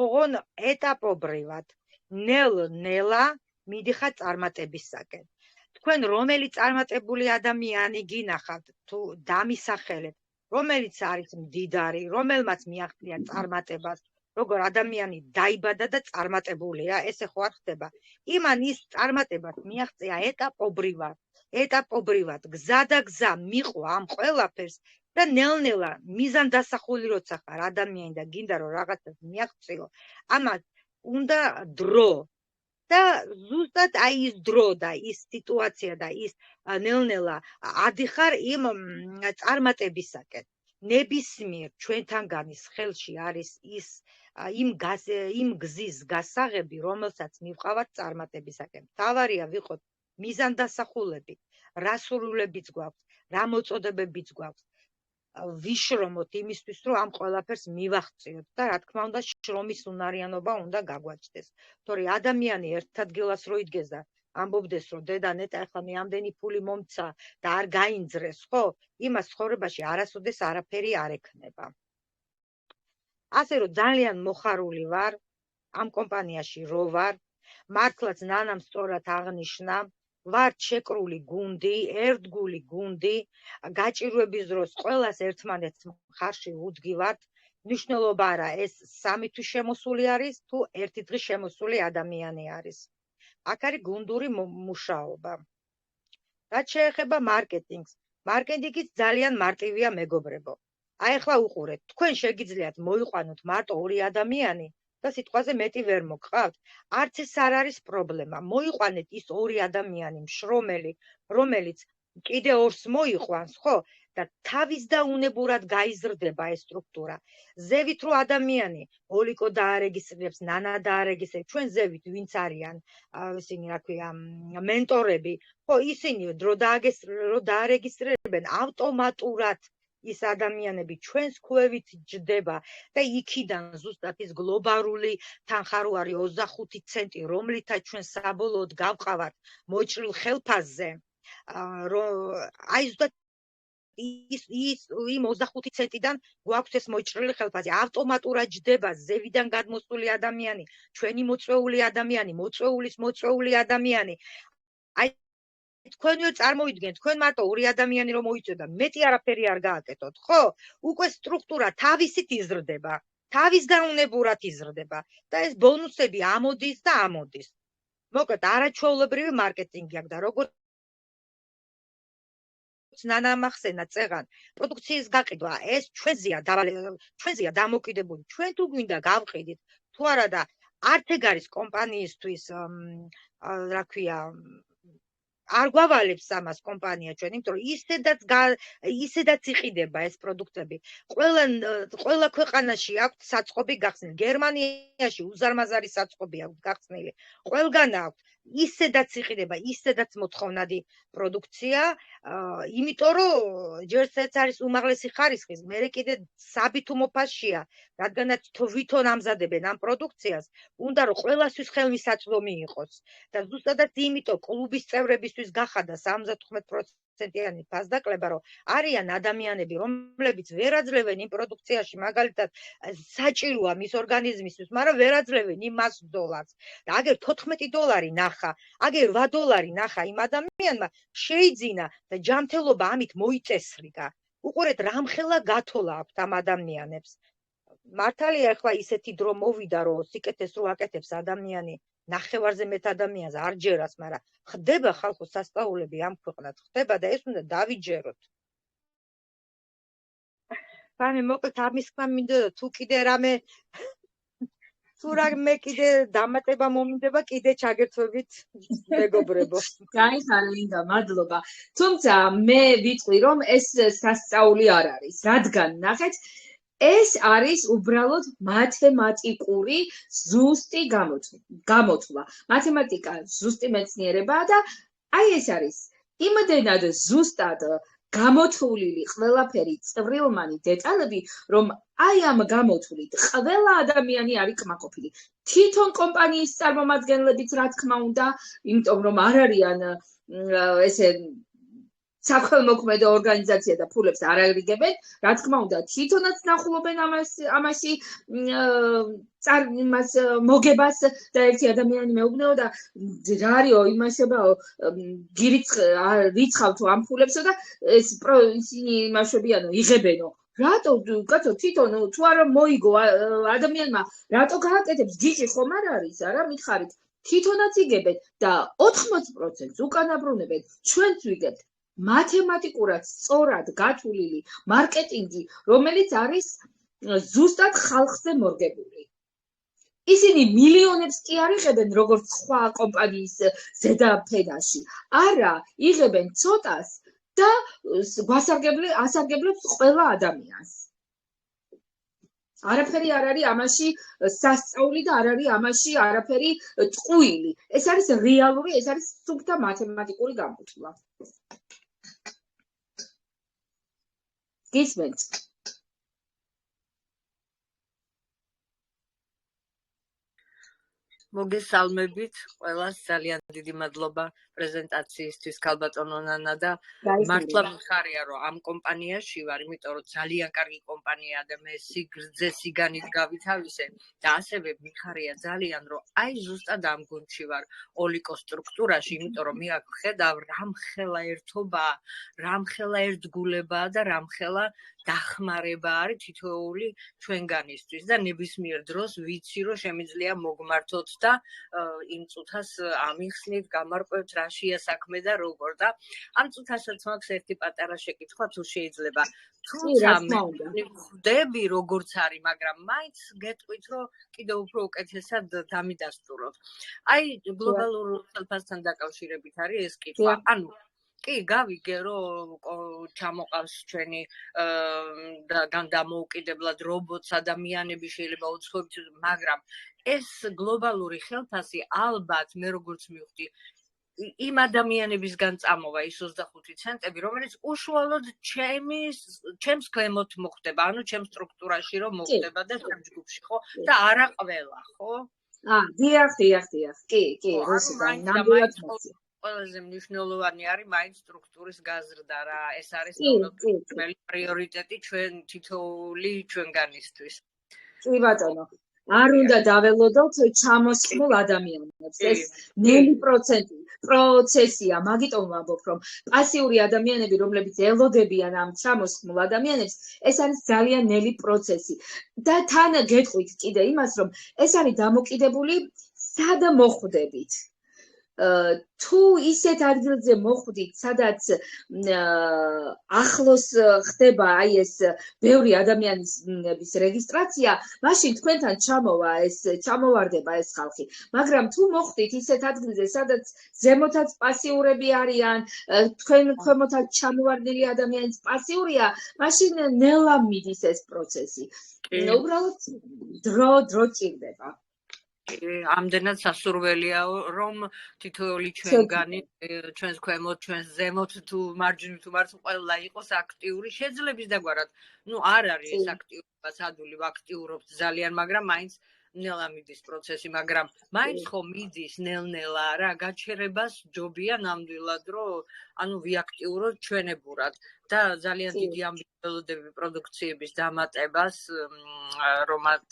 ოღონ ეტაპობრივად ნელ-ნელა მიდიხარ წარმატებისაკენ. თქვენ რომელი წარმატებული ადამიანი გინახავთ თუ დამისახელეთ, რომელიც არის მდიდარი, რომელმაც მიაღწია წარმატებას, როგორ ადამიანი დაიბადა და წარმატებულია, ესე ხო არ ხდება. იმან ის წარმატებას მიაღწია ეტაპობრივად, გზა და გზა მიყვა ამ ყველაფერს და ნელ-ნელა მიზანდასახული როცა ხარ ადამიანი და გინდა რომ რაღაცას მიაღწიო, ამას უნდა დრო. და ზუსტად აი ის დრო და ის სიტუაცია და ის ნელ-ნელა ადიხარ იმ წარმატებისაკენ. ნებისმიერ ჩვენთანგანის ხელში არის იმ გზის გასაღები, რომელსაც მივყავართ წარმატებისაკენ. თავარია ვიყოთ მიზანდასახულები, რა სურვილებიც გვაქვს, რა მოწოდებებიც გვაქვს. ვიშრომოთ იმისთვის, რომ ამ ყველაფერს მივაღწიოთ და რა თქმა უნდა, შრომის უნარიანობა უნდა გაგვაჩნდეს. თორე ადამიანი ერთ ადგილას რო იდგეს და ამბობდეს, რომ დედა ნეტა ახლა მე ამდენი ფული მომცა და არ გაინძრეს, ხო? იმას ცხოვრებაში არასოდეს არაფერი არ ექნება. ასე რომ ძალიან მოხარული ვარ ამ კომპანიაში რო ვარ, მართლაც ნანამ სწორად აღნიშნა, ვართ შეკრული გუნდი, ერთგული გუნდი, გაჭირვების დროს ყველას ერთმანეთს მხარში ვუდგივართ. მნიშვნელობა არა, ეს 3 თვის შემოსული არის, თუ 1 დღის შემოსული ადამიანი არის. აქ არის გუნდური მუშაობა. რაც შეეხება მარკეტინგს, მარკეტინგიც ძალიან მარტივია, მეგობრებო. აი ახლა უყურეთ, თქვენ შეგიძლიათ მოიყვანოთ მარტო 2 ადამიანი და სიტყვაზე მეტი ვერ მოგყავთ, არც ეს არ არის პრობლემა. მოიყვანეთ ის 2 ადამიანი მშრომელი, რომელიც კიდე 2-ს მოიყვანს, ხო? და თავის დაუნებურად გაიზრდება ეს სტრუქტურა. ზევით რო ადამიანი ოლიკო დაარეგისტრირებს, ნანა დაარეგისტრირებს, ჩვენ ზევით ვინც არიან, ისინი რა ქვია, მენტორები, ხო, ისინი რო დაარეგისტრირებენ, ავტომატურად ის ადამიანები ჩვენს ქვევით ჯდება და იქიდან ზუსტად ის გლობალური თანხარუარი 25 ცენტი, რომლითაც ჩვენ საბოლოოდ გავყავართ მოჭრილ ხელფასზე, აი ზუსტად იმ 25 ცენტიდან გვაქვს ეს მოჭრილი ხელფასი, ავტომატურად ჯდება ზევიდან გადმოსული ადამიანი, ჩვენი მოწვეული ადამიანი, მოწვეული ადამიანი. აი თქვენ ვერ წარმოიდგენთ, თქვენ მარტო 2 ადამიანი რომ მოიწვევთ და მეტი არაფერი არ გააკეთოთ, ხო? უკვე სტრუქტურა თავისით იზრდება, თავის დაუნებურად იზრდება და ეს ბონუსები ამოდის და ამოდის. მოკლედ, არაჩვეულებრივი მარკეტინგი აქვს და როგორც ნანამახსენა წეღან პროდუქციის გაყიდვა, ეს ჩვენზეა დამოკიდებული. ჩვენ თუ გვინდა გავყიდით, თუ არა და არც ეგ არის კომპანიისთვის, რა ქვია, არ გვავალებს ამას კომპანია ჩვენ, იმიტომ რომ ისედაც იყიდება ეს პროდუქტები. ყველა ქვეყანაში აქვს საწყობი გახსნილი. გერმანიაში უზარმაზარი საწყობი აქვს გახსნილი. ყველგან აქვს. ისედაც იყიდება, ისედაც მოთხოვნადი პროდუქცია, იმიტომ რომ ჯერც ეს არის უმაღლესი ხარისხის, მერე კიდე საბითუმო ფასშია, რადგანაც თვითონ ამზადებენ ამ პროდუქციას, უნდა რომ ყველასთვის ხელმისაწვდომი იყოს. და ზუსტადად იმიტომ კლუბის წევრებისთვის გახადა 75%-იანი ფასდაკლება, რომ არიან ადამიანები, რომლებიც ვერ აძლევენ იმ პროდუქციაში, მაგალითად, საჭიროა მის ორგანიზმისთვის, მაგრამ ვერ აძლევენ იმ $100. და აგერ $14 ნახა, აგერ $8 ნახა იმ ადამიანმა, შეიძინა და ჯანმრთელობა ამით მოიწესრიგა. უყურეთ, რამხელა გათოლა აქვთ ამ ადამიანებს. მართალია ახლა ისეთი დრო მოვიდა რომ სიკეთეს რო აკეთებს ადამიანი ნახევარზე მეტ ადამიანს არ ჯერას, მაგრამ ხდება ხალხო სასწაულები ამ ქვეყნად ხდება და ეს უნდა დავიჯეროთ. ბანე მოკლედ ამის თქმა მინდოდა თუ კიდე რამე თუ რამე კიდე დამატება მომინდება კიდე ჩაგერთვებით მეგობრებო. გაიხარა ლინდა, მადლობა. თუმცა მე ვიტყვი რომ ეს სასწაული არ არის, რადგან ნახეთ ეს არის უბრალოდ მათემატიკური ზუსტი გამოთვლა. მათემატიკა ზუსტი მეცნიერებაა და აი ეს არის იმდენად ზუსტად გამოთვლილი ყველაფერი წვრილმანი დეტალები, რომ აი ამ გამოთვლით ყველა ადამიანი არის კმაყოფილი. თვითონ კომპანიის წარმომადგენლებიც რა თქმა უნდა, იმიტომ რომ არ არიან ესე საქველმოქმედო ორგანიზაცია და ფულებს არ არიგებენ, რა თქმა უნდა, თვითონაც ნახულობენ ამაში იმას მოგებას და ერთი ადამიანი მეუბნეო და რა არისო იმაშებაო რიცხავთო ამ ფულებსო და ეს ისინი იმაშებიანო იღებენო. რატო კაცო თვითონ თუ არა მოიგო ადამიანმა რატო გააკეთებს ჯიჭი ხომ არ არის არა მითხარით თვითონაც იგებენ და 80% უკან აბრუნებენ ჩვენც ვიგებთ მათემატიკურად სწორად გათვლილი მარკეტინგი, რომელიც არის ზუსტად ხალხზე მორგებული. ისინი მილიონებს კი არ იღებენ როგორც სხვა კომპანიის ზედაფენაში. არა, იღებენ ცოტას და ასარგებლებს ყველა ადამიანს. არაფერი არ არის ამაში სასწაული და არ არის ამაში არაფერი ტყუილი. ეს არის რეალური, ეს არის სუფთა მათემატიკური გამოთვლა. გისმენთ? მოგესალმებით ყველას, ძალიან დიდი მადლობა პრეზენტაციისთვის ქალბატონო ნანა და მართლა მიხარია რომ ამ კომპანიაში ვარ, იმიტომ რომ ძალიან კარგი კომპანიაა და მე სიგრძე სიგანით გავითავისე და ასევე მიხარია ძალიან რომ აი ზუსტად ამ გუნდში ვარ ოლიკო სტრუქტურაში, იმიტომ რომ მე აქ ხედავ რამხელა ერთობაა, რამხელა ერთგულებაა და რამხელა დახმარება არის თითოეული ჩვენგანისთვის და ნებისმიერ დროს ვიცი რომ შემიძლია მოგმართოთ და იმ წუთას ამიხსნით, გამარკვევთ რაშია საქმე და როგორ და ამ წუთასაც მაქვს ერთი პატარა შეკითხვა თუ შეიძლება. თუმცა მე ხვდები როგორც არის, მაგრამ მაინც გეტყვით რომ კიდევ უფრო უკეთესად დამიდასტუროთ. აი გლობალურ ხელფასთან დაკავშირებით არის ეს კითხვა. ანუ კი, გავიგე რომ ჩამოყავს ჩვენი დამოუკიდებლად რობოტს ადამიანები შეიძლება უცხოებით, მაგრამ ეს გლობალური ხელფასი ალბათ მე როგორც მივხვდი იმ ადამიანებისგან წამოვა ის 25 ცენტები, რომელიც უშუალოდ ჩემს ქვემოთ მოხდება, ანუ ჩემს სტრუქტურაში რომ მოხდება და ჩემს ჯგუფში, ხო? და არა ყველა, ხო? დიახ, კი, რუსიდან ნამდვილად მოხდა. ყველაზე მნიშვნელოვანი არის მაინც სტრუქტურის გაზრდა რა. ეს არის პირველი პრიორიტეტი ჩვენ თითოეული ჩვენგანისთვის. კი ბატონო. არ უნდა დაველოდოთ ჩამოსხმულ ადამიანებს. ეს ნელი პროცესია, მაგიტომ ვამბობ, რომ პასიური ადამიანები, რომლებიც ელოდებიან ამ ჩამოსხმულ ადამიანებს, ეს არის ძალიან ნელი პროცესი. და თან გეტყვით კიდე იმას, რომ ეს არის დამოკიდებული სად მოხვდებით. თუ ისეთ ადგილზე მოხვდით, სადაც ახლოს ხდება აი ეს ბევრი ადამიანის რეგისტრაცია, მაშინ თქვენთან ჩამოვარდება ეს ხალხი. მაგრამ თუ მოხვდით ისეთ ადგილზე, სადაც ზემოთაც პასიურები არიან, თქვენ ქვემოთაც ჩამოვარდნილი ადამიანიც პასიურია, მაშინ ნელა მიდის ეს პროცესი. უბრალოდ დრო ჭირდება. ამდენად სასურველია რომ თითოეული ჩვენგანი ჩვენს ქვემოთ, ჩვენს ზემოთ თუ მარჯვნივ თუ მარცხნივ ყველა იყოს აქტიური. შეძლებს დაგვარად. არ არის ეს აქტიურობა სადული, ვაქტიურობთ ძალიან, მაგრამ მაინც ნელა მიდის პროცესი, მაგრამ მაინც ხო მიდის ნელ-ნელა რა, გაჩერებას ჯობია ნამდვილად, რომ ვიაქტიუროთ ჩვენებურად და ძალიან დიდი ამბიციოზები პროდუქციების დამატებას, რომ მათ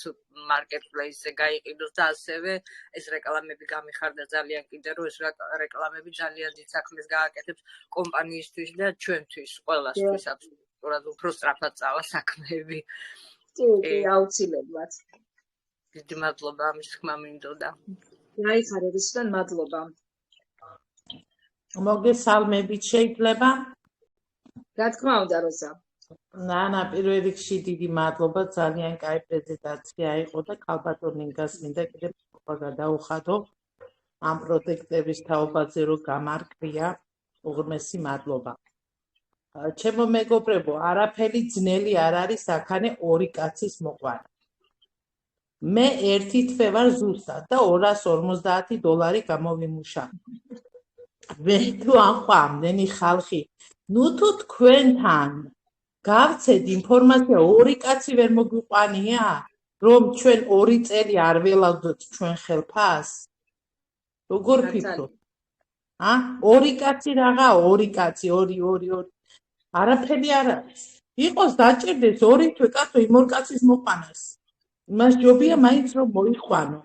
მარკეტპლეისზე გაიყიდოს და ასევე ეს რეკლამები გამიხარდა ძალიან კიდე, რომ ეს რეკლამები ძალიან დიდ საქმეს გააკეთებს კომპანიისთვის და ჩვენთვის, ყველასთვის აბსოლუტურად უფრო სწრაფად წავა საქმეები. კი, აუცილებლად. დიდი მადლობა ამის თქმა მინდოდა. გაიხარე რუსლან, მადლობა. მოგესალმებით შეიძლება? რა თქმა უნდა, როზა. ნანა, პირველ რიგში დიდი მადლობა, ძალიან კაი პრეზენტაცია იყო და ქალბატონ ნინგას მინდა კიდევ გადაუხადო ამ პროექტების თაობაზე რომ გამარკვია, უღრმესი მადლობა. ჩემო მეგობრებო, არაფერი ძნელი არ არის აქანე ორი კაცის მოყვანა. მე ერთი თვე ვარ ზუსტად და $250 გამოვიმუშავე. მე თუ ამ ხვა ამდენი ხალხი, ნუ თუ თქვენთან გავცეთ ინფორმაცია, ორი კაცი ვერ მოგვიყვანია, რომ ჩვენ 2 წელი არ ველავდოთ ჩვენ ხელფას? როგორ ფიქრობ? ორი კაცი რაღა, ორი კაცი, ორი. არაფერი არ არის. იყოს დაჭერდეს ორი თვე კაცო იმ ორ კაცის მოყვანას. იმას ჯობია მაინც რომ მოიყვანო.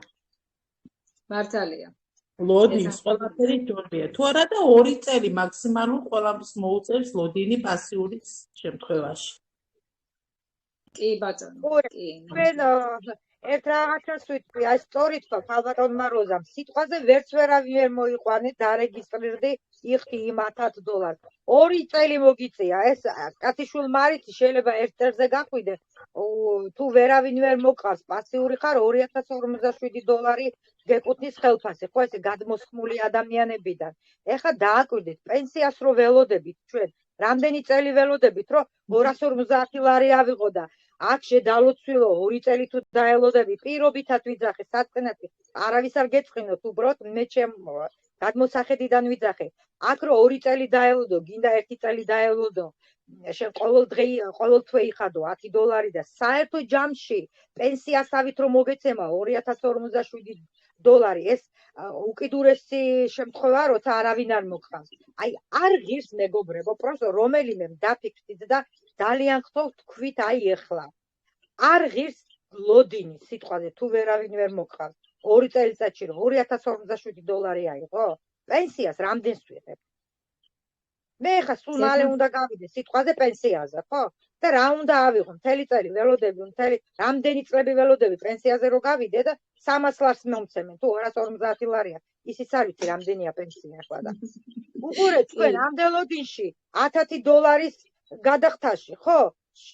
მართალია. ლოდინს ყველაფერი ჯობია. თუ არა და 2 წელი მაქსიმალურ ყველას მოუწევს ლოდინი პასიური შემთხვევაში. კი ბატონო, კი. ჩვენ ერთ რაღაცას ვიტყვი, აი სწორით თქვა ქალბატონმა როზამ, სიტყვაზე ვერც ვერავინ ვერ მოიყვანე, დარეგისტრირდი, იხდი იმ $1000. 2 წელი მოგიწია, ეს კაციშვილ მარიცი შეიძლება ერთ წელზე გაყვიდე, თუ ვერავინ ვერ მოყავს, პასიური ხარ $2057 გეკუთნის ხელფასი, ხო ესე გადმოსხმული ადამიანებიდან. ეხლა დააკვირდით, პენსიას რო ველოდებით ჩვენ, რამდენი წელი ველოდებით, რომ $250 ავიღო და აქ შედალოცვილო 2 წელი თუ დაელოდები, პირობითად ვიძახე, საწყენად არავის არ გეწყინოთ, უბრალოდ მე ჩემ გადმოსახედიდან ვიძახე. აქ რო 2 წელი დაელოდო, გინდა 1 წელი დაელოდო, შენ ყოველ თვე იხადო $10 და საერთო ჯამში პენსიასავით რომ მოგეცემა $2057, ეს უკიდურესი შემთხვევაა, როცა არავინ არ მოყავს. აი, არ ღირს მეგობრებო, პროსტო რომელიმე დაფიქრდით და ძალიან გთხოვთ თქვით აი ეხლა. არ ღირს ლოდინი სიტყვაზე თუ ვერავინ ვერ მოყავს. 2 წელიწადში რომ $2057 აიღო, პენსიას რამდენს ვიღებ? მე ხა სულ მალე უნდა გავიდე სიტყვაზე პენსიაზე, ხო? და რა უნდა ავიღო? მთელი წელი ველოდები, რამდენი წლები ველოდები პენსიაზე რომ გავიდე და $300 მომცემენ, თუ $250-ია. ისიც არ ვიცი რამდენია პენსია ხლა და. უყურეთ თქვენ ამდენ ლოდინში $1000 გადახთაში, ხო?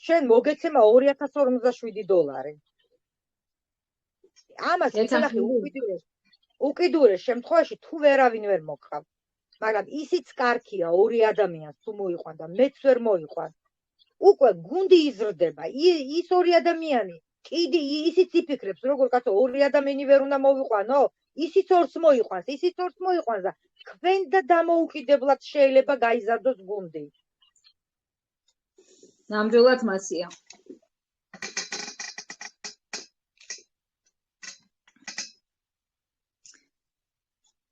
შენ მოგეცემა $2057. ამას ვიტყვი უკიდურეს შემთხვევაში თუ ვერავინ ვერ მოყავ. მაგრამ ისიც კარგია 2 ადამიანს თუ მოიყვან და მეც ვერ მოიყვან. უკვე გუნდი იზრდება. ის 2 ადამიანი კიდე ისიც იფიქრებს, როგორ კაცო 2 ადამიანი ვერ უნდა მოვიყვანო? ისიც 2-ს მოიყვანს, ისიც 2-ს მოიყვანს და თქვენ და დამოუკიდებლად შეიძლება გაიზარდოს გუნდი. ნამდვილად მასია.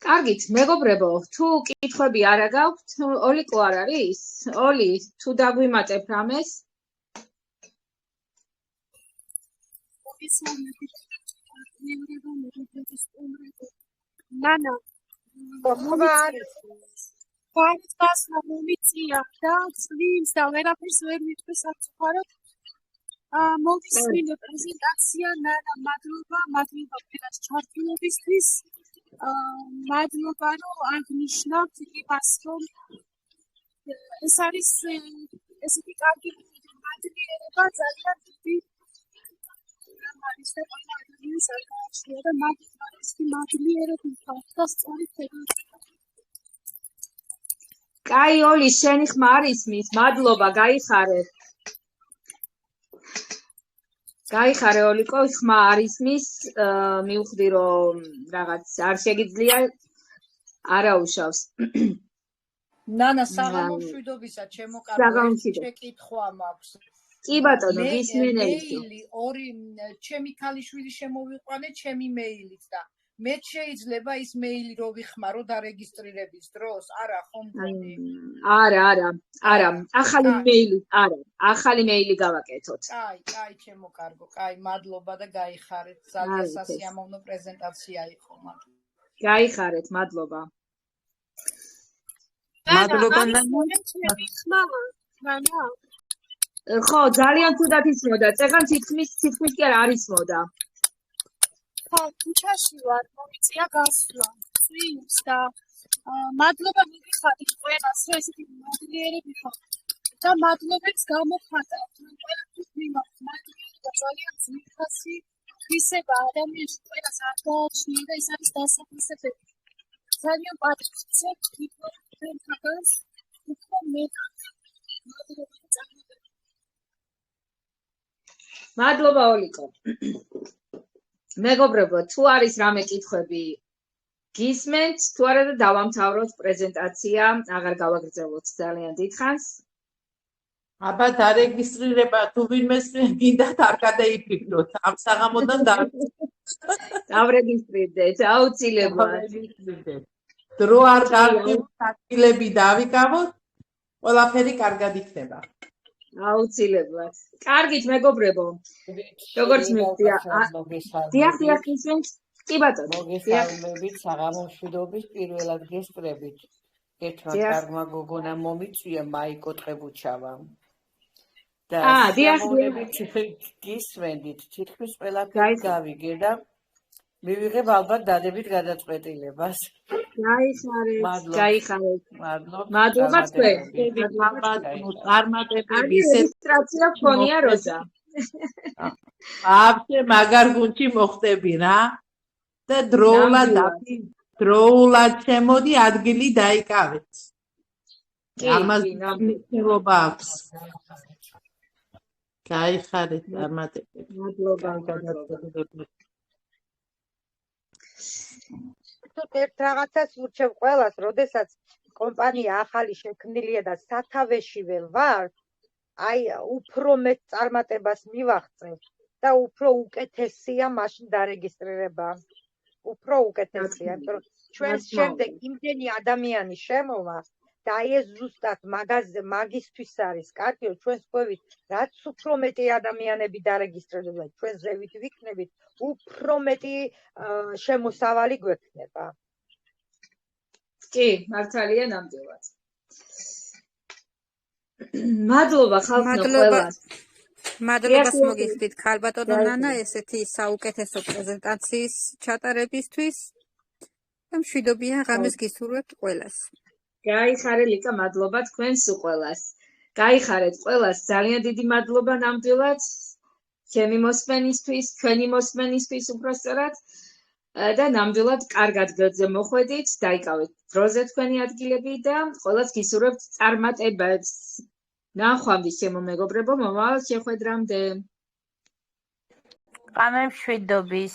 კარგით, მეგობრებო, თუ კითხვები არ გაქვთ, ოლიკო არ არის? ოლი, თუ დაგვიმატებ რამეს? ნანა, ხობა არის. გარდას მომიწია და წვიმს და ვერაფერს ვერ ვიტყვი საწყაროდ. მოგისმინე პრეზენტაცია, ნანა, მადლობა პირას ჩართულობისთვის. მადლობა რომ აღნიშნავთ იმას, რომ ეს არის ესეთი კარგი მადლიერება ძალიან დიდი არის და ყველა ადამიანს არ გააჩნია და მადლიერების და სწორი ფეგორი. კაი ოლი, შენი ხმა არ ისმის, მადლობა, გაიხარე. გაიხარე ოლიკო, ხმა არ ისმის, მივხვდი რომ რაღაც არ შეგიძლია, არაუშავს. ნანა, საღამო მშვიდობისა, ჩემო კარგი, შეკითხვა მაქვს. კი ბატონო, გისმენელით. ჩემი ქალიშვილი შემოვიყვანე ჩემი მეილით და მე შეიძლება ის მეილი რო ვიხმარო დარეგისტრირების დროს? არა, ხომ მგონი? არა, ახალი მეილი გავაკეთოთ. კაი, ჩემო კარგო, კაი, მადლობა და გაიხარეთ. ძალიან სასიამოვნო პრეზენტაცია იყო, მადლობა. გაიხარეთ, მადლობა. მადლობა, ნანა. ხო, ძალიან თუდად ისმოდა. წეგან თითქმის კი არ ისმოდა. ხო, ქუჩაში ვარ, მომიწია გასვლა. წვიმს და მადლობა მოგიხადით ყველას, რომ ესეთი მადლიერები ხართ. და მადლობებს გამოვხატავთ. ყველაფერს მიმართ მადლიერება და ძალიან ძვირფასი ხისება ადამიანში ყველას არ გააჩნია და ეს არის დასაფასებელი. ძალიან პატრიოტიკად ვიქნებ თქვენთანაც უფრო მეტად. მადლობა ოლიკო. მეგობრებო, თუ არის რამე კითხვები გისმენთ, თუ არა და დავამთავროთ პრეზენტაცია, აღარ გავაგრძელოთ ძალიან დიდხანს. აბა დარეგისტრირება თუ ვინმეს გინდათ არ გადაიფიქროთ ამ საღამოდან დავრეგისტრირდეთ აუცილებლად. დრო არ გავიგებთ, ადგილები დავიკავოთ, ყველაფერი კარგად იქნება. აუცილებლად. კარგით მეგობრებო. როგორც მივხვდია, დიახ, ისმენთ. კი ბატონო. მოგესალმებით საღამომშვიდობის პირველად გესწრებით. ერთმა კარგმა გოგონამ მომიწვია მაიკო ტრებუჩავამ. და სიამოვნებით გისმენდით, თითქმის ყველაფერი გავიგე და მივიღებ ალბათ დადებით გადაწყვეტილებას. გაიხარეთ. მადლობა თქვენ. წარმატებები რეგისტრაცია გქონია როცა. აბსე მაგარ გუნდში მოხდები რა. და დროულად შემოდი ადგილი დაიკავეთ. ამას მნიშვნელობა აქვს. გაიხარეთ წარმატებები. მადლობა. ერთ რაღაცას ვურჩევ ყველას, როდესაც კომპანია ახალი შექმნილია და სათავეშივე ვარ, აი უფრო მეტ წარმატებას მივაღწევ და უფრო უკეთესია მაშინ დარეგისტრირება. უფრო უკეთესია, იმიტომ რომ ჩვენს შემდეგ იმდენი ადამიანი შემოვა და აი ეს ზუსტად მაგისთვის არის კარგი, რომ ჩვენს ხვევით რაც უფრო მეტი ადამიანები დარეგისტრირდება, ჩვენ ზევით ვიქნებით, უფრო მეტი შემოსავალი გვექნება. კი, მართალია ნამდვილად. მადლობა ხალხო ყველას. მადლობას მოგიხდით ქალბატონო ნანა ესეთი საუკეთესო პრეზენტაციის ჩატარებისთვის. და მშვიდობიან ღამეს გისურვებთ ყველას. გაიხარე ლიკა, მადლობა თქვენს ყველას. გაიხარეთ ყველას, ძალიან დიდი მადლობა ნამდვილად. ჩემი მოსმენისთვის, თქვენი მოსმენისთვის უბრალოდ და ნამდვილად კარგად მოხვედით, დაიკავეთ დროზე თქვენი ადგილები და ყველას გისურვებთ წარმატებებს. ნახვამდის ჩემო მეგობრებო, მომავალ შეხვედრამდე. ღამე მშვიდობის.